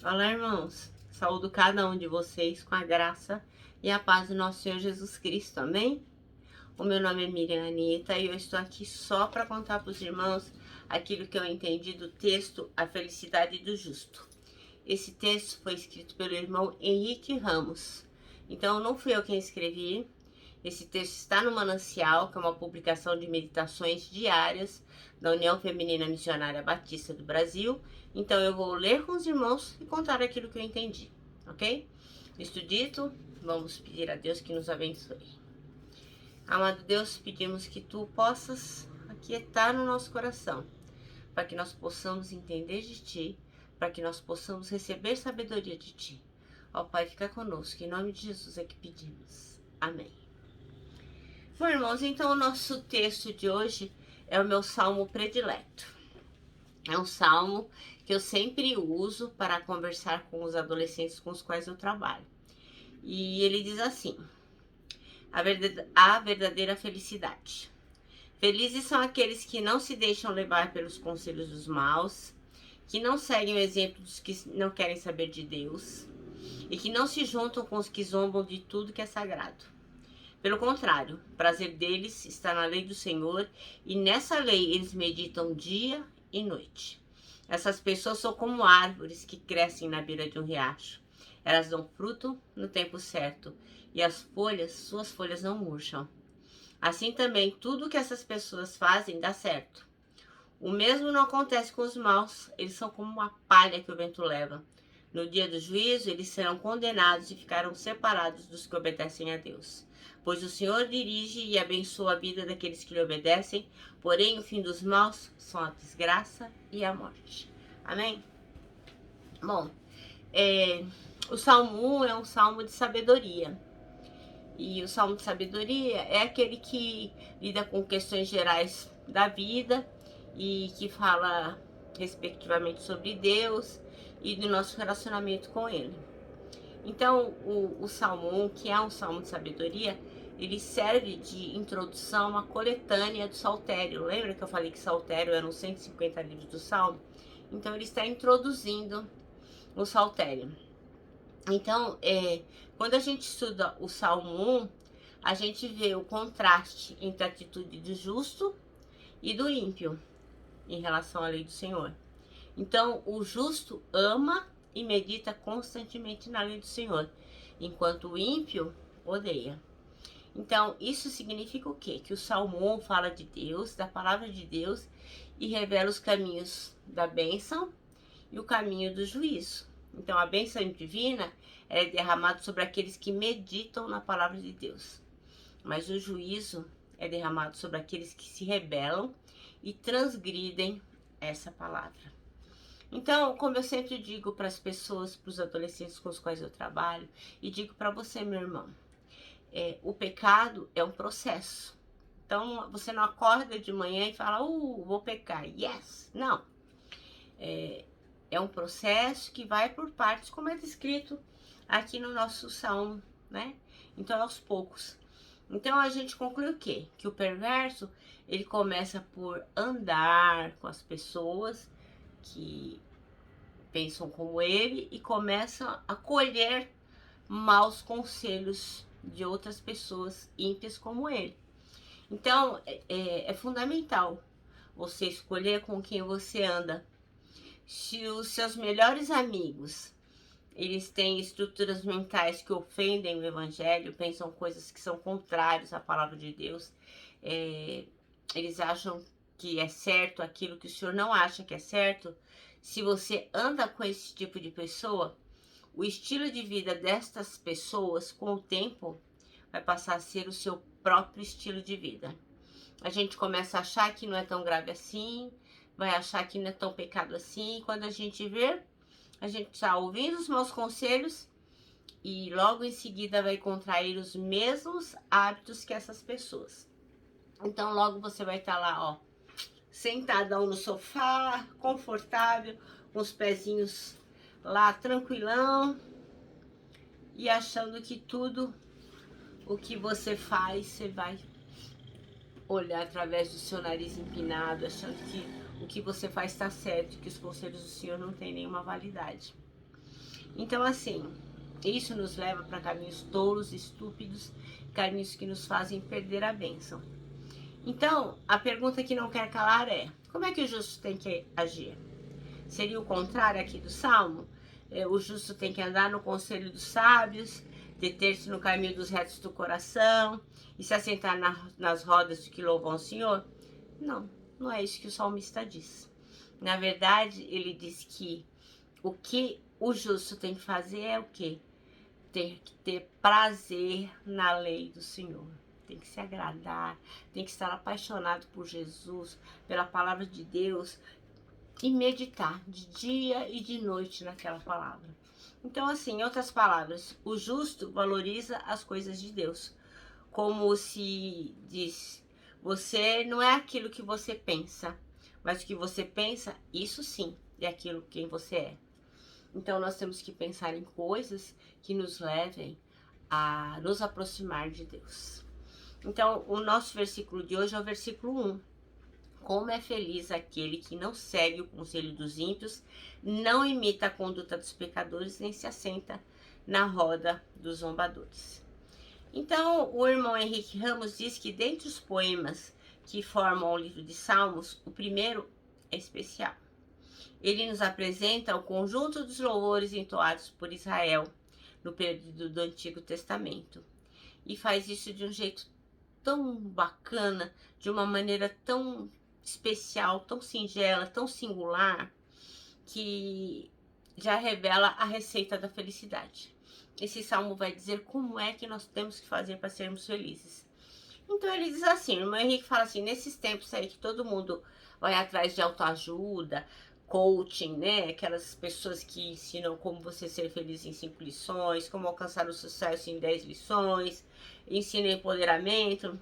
Olá, irmãos. Saúdo cada um de vocês com a graça e a paz do nosso Senhor Jesus Cristo. Amém? O meu nome é Miriam Anita e eu estou aqui só para contar para os irmãos aquilo que eu entendi do texto A Felicidade do Justo. Esse texto foi escrito pelo irmão Henrique Ramos. Então, não fui eu quem escrevi. Esse texto está no Manancial, que é uma publicação de meditações diárias da União Feminina Missionária Batista do Brasil. Então eu vou ler com os irmãos e contar aquilo que eu entendi, ok? Isto dito, vamos pedir a Deus que nos abençoe. Amado Deus, pedimos que Tu possas aquietar no nosso coração, para que nós possamos entender de Ti, para que nós possamos receber sabedoria de Ti. Ó Pai, fica conosco, em nome de Jesus é que pedimos. Amém. Bom, irmãos, então o nosso texto de hoje é o meu salmo predileto. É um salmo que eu sempre uso para conversar com os adolescentes com os quais eu trabalho. E ele diz assim: a verdadeira felicidade. Felizes são aqueles que não se deixam levar pelos conselhos dos maus, que não seguem o exemplo dos que não querem saber de Deus e que não se juntam com os que zombam de tudo que é sagrado. Pelo contrário, o prazer deles está na lei do Senhor e nessa lei eles meditam dia e noite. Essas pessoas são como árvores que crescem na beira de um riacho. Elas dão fruto no tempo certo e suas folhas não murcham. Assim também, tudo que essas pessoas fazem dá certo. O mesmo não acontece com os maus, eles são como uma palha que o vento leva. No dia do juízo, eles serão condenados e ficarão separados dos que obedecem a Deus. Pois o Senhor dirige e abençoa a vida daqueles que lhe obedecem, porém o fim dos maus são a desgraça e a morte. Amém? Bom, o Salmo 1 é um salmo de sabedoria. E o salmo de sabedoria é aquele que lida com questões gerais da vida e que fala respectivamente sobre Deus e do nosso relacionamento com Ele. Então, o Salmo 1, que é um salmo de sabedoria, ele serve de introdução à coletânea do Saltério. Lembra que eu falei que Saltério eram 150 livros do Salmo? Então, ele está introduzindo o Saltério. Então, quando a gente estuda o Salmo 1, a gente vê o contraste entre a atitude do justo e do ímpio em relação à lei do Senhor. Então, o justo ama e medita constantemente na lei do Senhor, enquanto o ímpio odeia. Então, isso significa o quê? Que o Salmo 1 fala de Deus, da palavra de Deus, e revela os caminhos da bênção e o caminho do juízo. Então, a bênção divina é derramada sobre aqueles que meditam na palavra de Deus. Mas o juízo é derramado sobre aqueles que se rebelam e transgridem essa palavra. Então, como eu sempre digo para as pessoas, para os adolescentes com os quais eu trabalho, e digo para você, meu irmão, o pecado é um processo. Então, você não acorda de manhã e fala, vou pecar, yes. Não. É um processo que vai por partes, como é descrito aqui no nosso salmo, né? Então, aos poucos. Então, a gente conclui o quê? Que o perverso, ele começa por andar com as pessoas que pensam como ele e começam a colher maus conselhos de outras pessoas ímpias como ele. Então, é fundamental você escolher com quem você anda. Se os seus melhores amigos, eles têm estruturas mentais que ofendem o evangelho, pensam coisas que são contrárias à palavra de Deus, eles acham que é certo aquilo que o Senhor não acha que é certo. Se você anda com esse tipo de pessoa, o estilo de vida destas pessoas, com o tempo, vai passar a ser o seu próprio estilo de vida. A gente começa a achar que não é tão grave assim, vai achar que não é tão pecado assim, e quando a gente vê, a gente está ouvindo os maus conselhos e logo em seguida vai contrair os mesmos hábitos que essas pessoas. Então logo você vai estar lá, ó, sentadão no sofá, confortável, com os pezinhos lá tranquilão e achando que tudo o que você faz, você vai olhar através do seu nariz empinado, achando que o que você faz está certo, que os conselhos do Senhor não têm nenhuma validade. Então, assim, isso nos leva para caminhos tolos, estúpidos, caminhos que nos fazem perder a bênção. Então, a pergunta que não quer calar é: como é que o justo tem que agir? Seria o contrário aqui do Salmo? O justo tem que andar no conselho dos sábios, deter-se no caminho dos retos do coração e se assentar nas rodas que louvam o Senhor? Não, não é isso que o salmista diz. Na verdade, ele diz que o que o justo tem que fazer é o quê? Tem que ter prazer na lei do Senhor. Tem que se agradar, tem que estar apaixonado por Jesus, pela palavra de Deus, e meditar de dia e de noite naquela palavra. Então, assim, em outras palavras, o justo valoriza as coisas de Deus. Como se diz, você não é aquilo que você pensa, mas o que você pensa, isso sim, é aquilo quem você é. Então, nós temos que pensar em coisas que nos levem a nos aproximar de Deus. Então, o nosso versículo de hoje é o versículo 1. Como é feliz aquele que não segue o conselho dos ímpios, não imita a conduta dos pecadores, nem se assenta na roda dos zombadores. Então, o irmão Henrique Ramos diz que dentre os poemas que formam o livro de Salmos, o primeiro é especial. Ele nos apresenta o conjunto dos louvores entoados por Israel no período do Antigo Testamento. E faz isso de um jeito tão bacana, de uma maneira tão especial, tão singela, tão singular, que já revela a receita da felicidade. Esse salmo vai dizer como é que nós temos que fazer para sermos felizes. Então ele diz assim, o irmão Henrique fala assim, nesses tempos aí que todo mundo vai atrás de autoajuda, coaching, né? Aquelas pessoas que ensinam como você ser feliz em 5 lições, como alcançar o sucesso em 10 lições, ensinam empoderamento.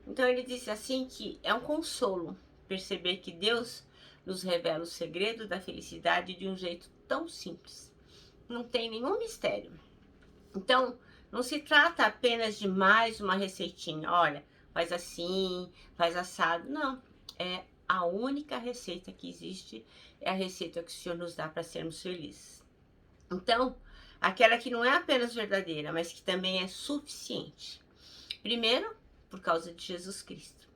Então ele disse assim que é um consolo perceber que Deus nos revela o segredo da felicidade de um jeito tão simples. Não tem nenhum mistério. Então, não se trata apenas de mais uma receitinha. Olha, faz assim, faz assado. Não, é a única receita que existe, é a receita que o Senhor nos dá para sermos felizes. Então, aquela que não é apenas verdadeira, mas que também é suficiente. Primeiro, por causa de Jesus Cristo.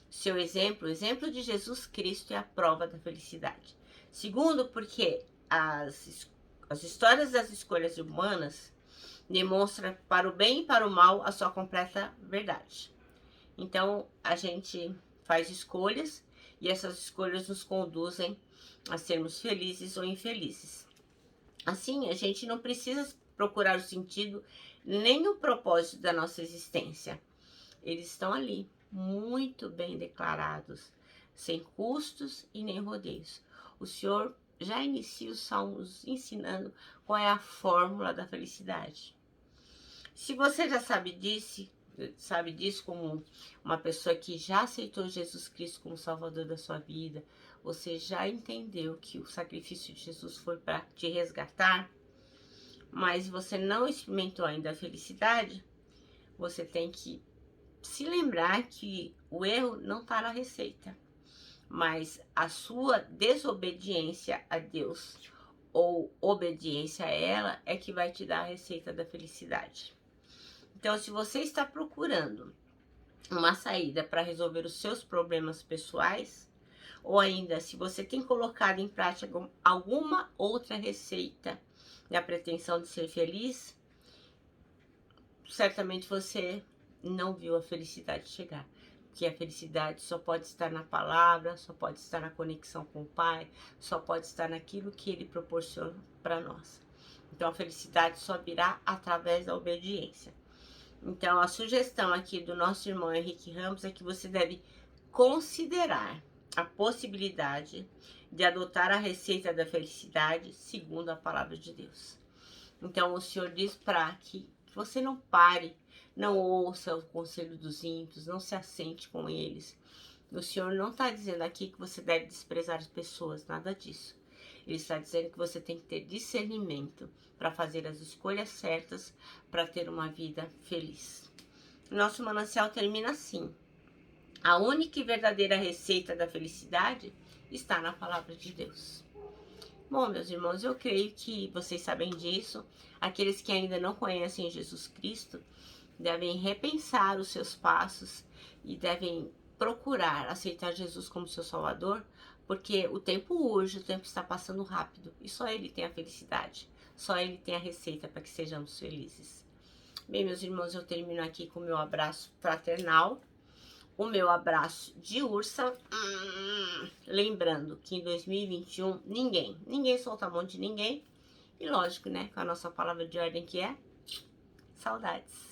Seu exemplo, o exemplo de Jesus Cristo é a prova da felicidade. Segundo, porque as histórias das escolhas humanas demonstram para o bem e para o mal a sua completa verdade. Então, a gente faz escolhas e essas escolhas nos conduzem a sermos felizes ou infelizes. Assim, a gente não precisa procurar o sentido nem o propósito da nossa existência. Eles estão ali, muito bem declarados, sem custos e nem rodeios. O Senhor já inicia os salmos ensinando qual é a fórmula da felicidade. Se você já sabe disso como uma pessoa que já aceitou Jesus Cristo como Salvador da sua vida, você já entendeu que o sacrifício de Jesus foi para te resgatar, mas você não experimentou ainda a felicidade, você tem que se lembrar que o erro não está na receita, mas a sua desobediência a Deus ou obediência a ela é que vai te dar a receita da felicidade. Então, se você está procurando uma saída para resolver os seus problemas pessoais, ou ainda se você tem colocado em prática alguma outra receita na pretensão de ser feliz, certamente você não viu a felicidade chegar. Porque a felicidade só pode estar na palavra, só pode estar na conexão com o Pai, só pode estar naquilo que Ele proporciona para nós. Então a felicidade só virá através da obediência. Então a sugestão aqui do nosso irmão Henrique Ramos é que você deve considerar a possibilidade de adotar a receita da felicidade segundo a palavra de Deus. Então o Senhor diz para que você não pare, não ouça o conselho dos ímpios, não se assente com eles. O Senhor não está dizendo aqui que você deve desprezar as pessoas, nada disso. Ele está dizendo que você tem que ter discernimento para fazer as escolhas certas para ter uma vida feliz. Nosso manancial termina assim. A única e verdadeira receita da felicidade está na palavra de Deus. Bom, meus irmãos, eu creio que vocês sabem disso. Aqueles que ainda não conhecem Jesus Cristo devem repensar os seus passos e devem procurar aceitar Jesus como seu Salvador, porque o tempo urge, o tempo está passando rápido e só Ele tem a felicidade, só Ele tem a receita para que sejamos felizes. Bem, meus irmãos, eu termino aqui com o meu abraço fraternal, o meu abraço de ursa. Lembrando que em 2021 ninguém solta a mão de ninguém. E lógico, né, com a nossa palavra de ordem que é saudades.